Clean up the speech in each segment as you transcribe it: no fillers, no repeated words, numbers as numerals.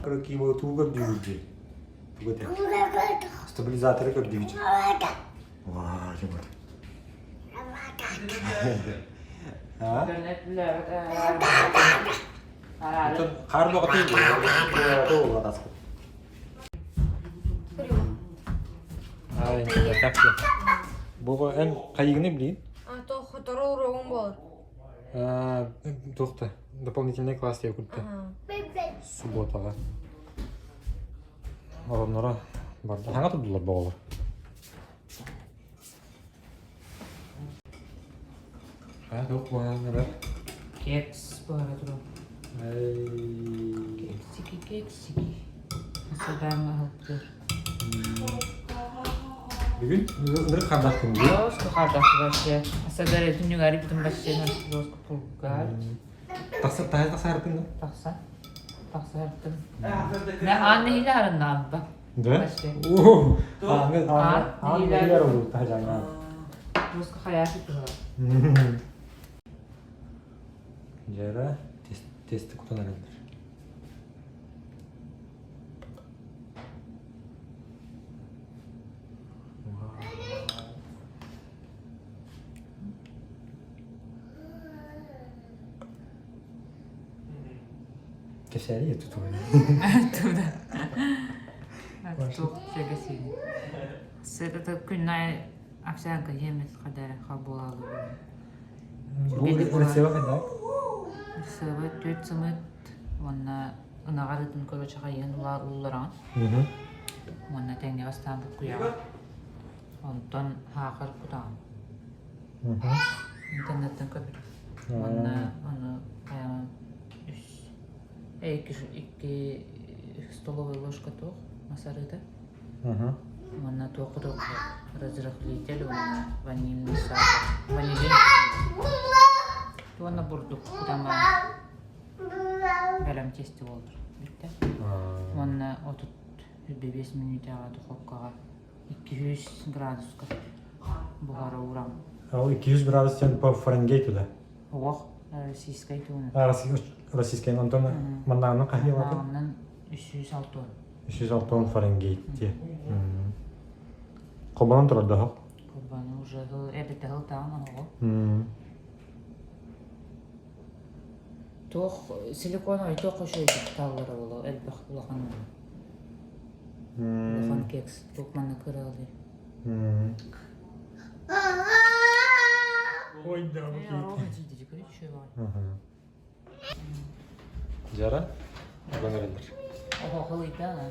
Кроки его туго движи. Туго так. Стабилизаторы как движи. Вау, вот. Ha? Itu harus mau ketinggi. Tuh atasku. Ini tak ya. Bu en kayıgını bileyim. То второй уровень был. Тоқта. Дополнительный класс я купил. Субботаға. Ороннора барды. Хаңа тұрдылар бағалар? Жоқ, бағалар бар. Кекс бары тұру. Кексики. Асадаң алыптыр. Бүгін ұрық қардақтың бе? Жосқы қардақты башы. Асадар әтімнің әріптің башы. Жосқы пұлғар. Тақсарттың да? Тақсарттың. Анны хилі арыннан ба? Да? Ооо! Анны хилі арыннан ба? Жосқы қаяшы тұру. Жара тесті құтанарындар. Keşeri ya tutuyor. Tuda. Tuq şegesini. Sırada günay akşamka yemek kadar kabul aldı. Bu reseva kadar? Reseva 4 sımıt. Ona ınağarıdın körü çağayın ularağın. Ona tenge bastan bu kuyağı. Ondan haqır kudağın. İnternetten köpür. Ona kayağın iki столовая ложка тоқ масарыда. Она тоқ разрыхлитель, ванильный сахар, ванилин. То она бурдук, кудама бәлем тесті олдыр. Она отут 5 минутаға духовкаға 200 градуска бұғара урам. Ал 200 градус сен по Фаренгейту да? Оқ, российскай туыны. Российскай, онтон маннағының қахи барды? Маннағының 306 тон. 306 Фаренгейт те. Қобанын тұрады хоқ? Қобаны уже әбетті ғылтағын оғы. Тоқ силикон ой тоқ қошойды таллары олы әлбақ ұлақан олы. Ұлақан кекс. Тоқ манны көрі алды. Ой, да, Роға жейді де көрі шөй бар. Жара? Бағарылдар. Оға қылыйды ана.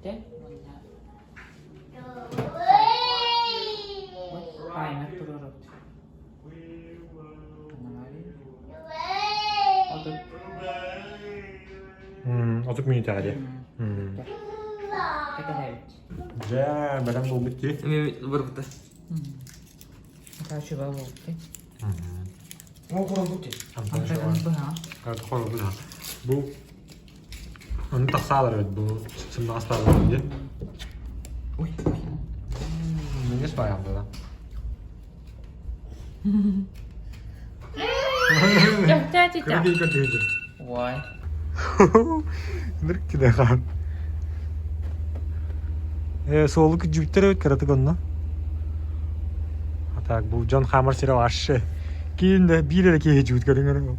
Де? Қайнақ тұрыр өпті. Otup minut hadi. Ja, ben bu bitti. Vurdu. Kaçı var oldu. O kuru bitti. Antalya'dan bu ha. Evet, kuru bu ha. Bu onu taksalar evet bu şimdi asla olunca. Uy. Ne var ya burada? Caca. Kırık kötüydü. Vay. Kırık de kan. Soğuk Jüpiter evet karatık onunla. Hatta bu John Hammer sıra aşağı. Kim de bir yere ki Jüpiter görünüyor.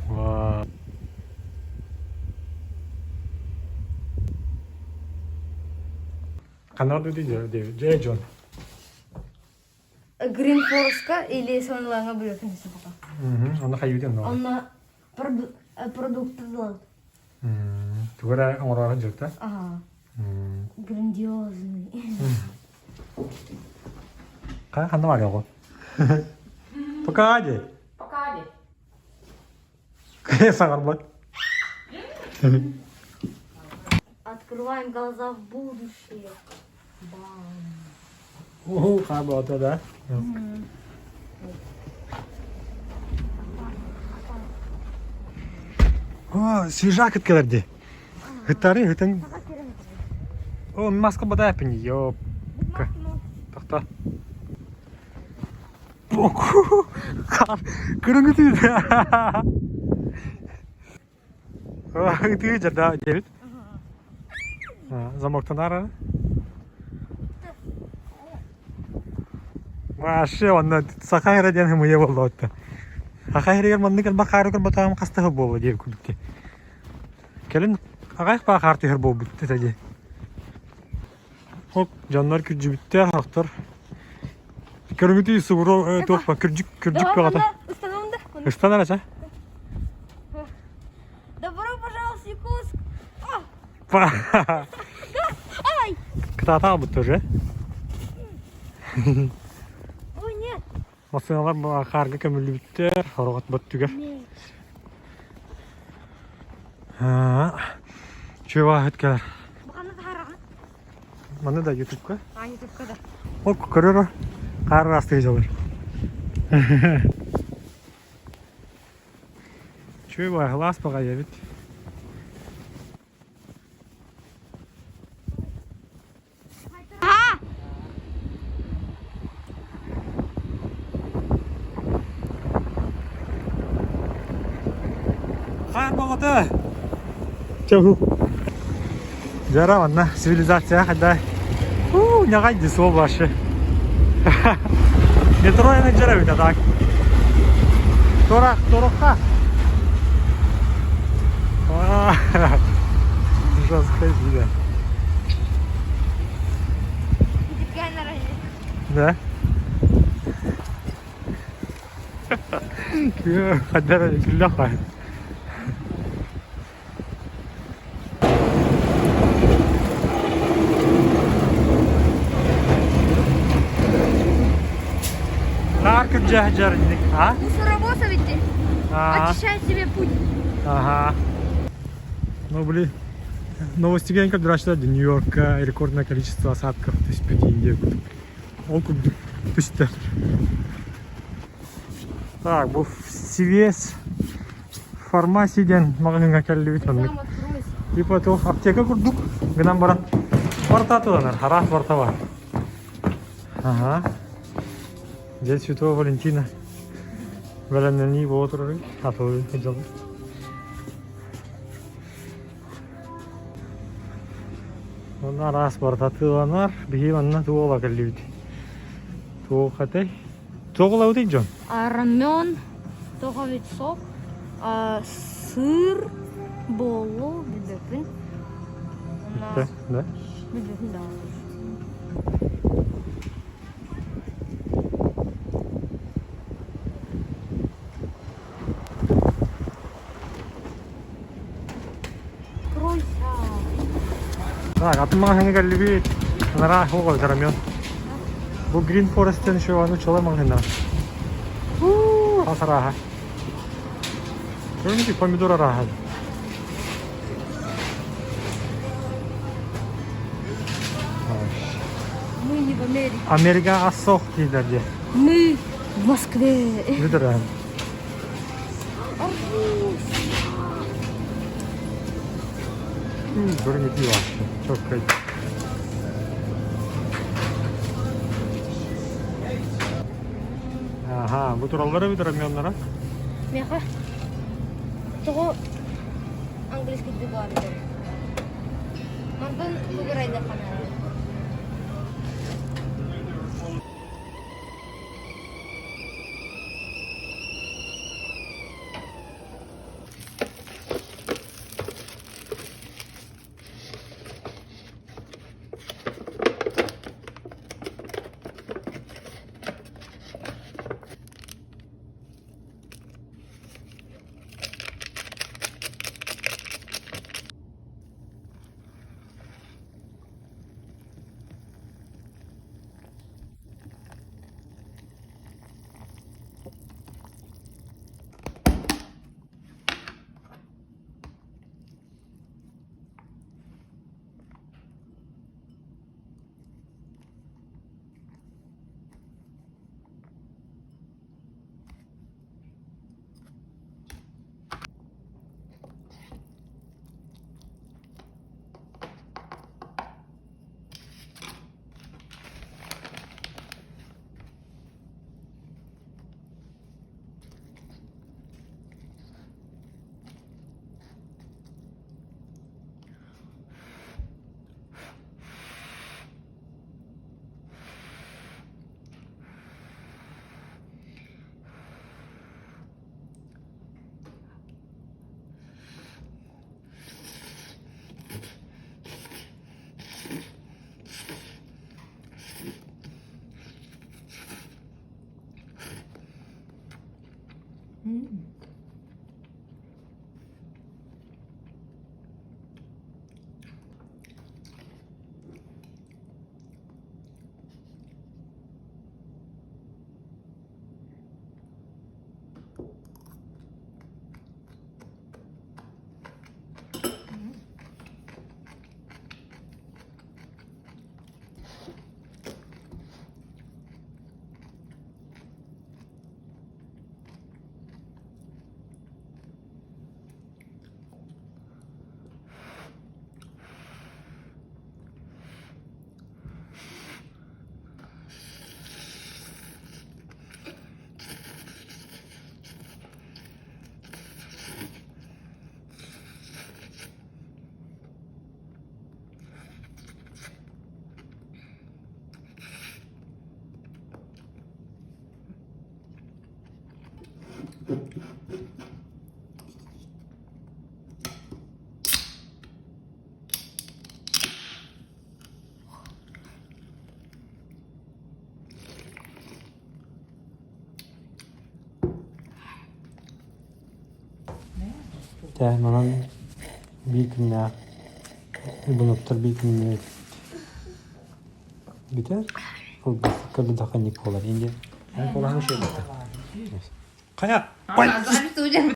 Wow. Kanal diyor, John. Green Forest-ка или сонлаңа бөлөкүн сапака. Onu kayıydın mı? Онна продукты злат. Тугара оңорага жүрт та? Ага. Грандиозный. Қандай var ya? Покажи. Покажи. Сағар бak. Открываем глаза в будущее. Бам. Қар болады да. О, свежак эткелерди. Гытары, гытын. Сака керемет. О, маска бада япыни. Ёп. Тахта. Оку. Кырыңы түйді. Түйі жада дебит. Замоктан ары. Вообще, онна сакайра ден хымые болду отта. Акайрегер манныгер бакары көр батам кастыгы болду деп күдүктө. Келин агайк ба картыгер болду теди. Оп, жаннар күржүбүттө хактар. Көрүнгүтү сугуро топа күржүк багата. Установда. Устанара. Добро пожаловать в Якутск. Ай! Кытата бут тоже. Ой, нет. Машиналар бу карга көмүлүбүттөр, хорогот боттугер. Чөва хэткер. Баканы тараган. Маны да ютубка. Ютубка да. О, көрөрө. Кар расты жалыр. Чөва глаз бага ебит. Кар багата. Чагу. Жара манна цивилизация хада. Нягайди сол башы. Метрояны жара бит так. Торакка. Жестко видно. Да? Хадара лёха. Как жарник, а? Мусоровоза ведь очищает себе путь. Ага. Ну, блин. Новости как драчта Нью-Йорка рекордное количество осадков, то есть 5 индек. Окуп, то есть так, был CVS фармасийден магазинга келдибит аны. И потом аптека курдук. Гынан барат. Бартатылар, харас бартава. Ага. День Святого Валентина. Валенни вотры, а то идёт. Onlar ras бартатылар, бигеманна туола келдибит. Туохатай. Тоголау дейт жон. Рамен, тоговицок, сыр, болу, билбеппин. Да? Билбеппин, да. Так, атын магазинге келдибит. Анара хогол рамен. Бу Green Forest'ten şu anı çola магазинда. Hasaraha. Көрүнү помидор араха. Мы не в Америке. Америка ассох дейдерди. Мы в Москве. Видер. Көрүнү пиво. Çok kayıt. Ага, bu тураллары видер раменнара. Меха. Того английский договор. Мантон выбирай да канал. Det man bildim ya. Bunuttur bildim ya. Biter. Bu kadar daha ne kolay. İnce. Ben kolay şey. Kaya. Ama zaten